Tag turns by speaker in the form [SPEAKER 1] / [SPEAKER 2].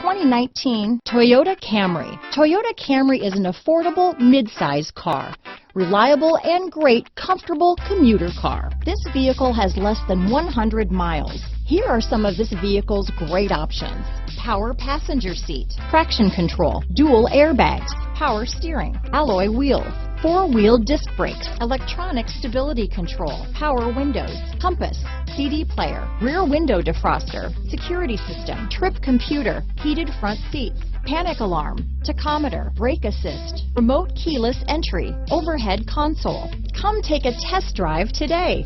[SPEAKER 1] 2019 Toyota Camry. Toyota Camry is an affordable mid-size car. Reliable and great comfortable commuter car. This vehicle has less than 100 miles. Here are some of this vehicle's great options: power passenger seat, traction control, dual airbags, power steering, alloy wheels, four-wheel disc brakes, electronic stability control, power windows, compass, CD player, rear window defroster, security system, trip computer, heated front seats, panic alarm, tachometer, brake assist, remote keyless entry, overhead console. Come take a test drive today.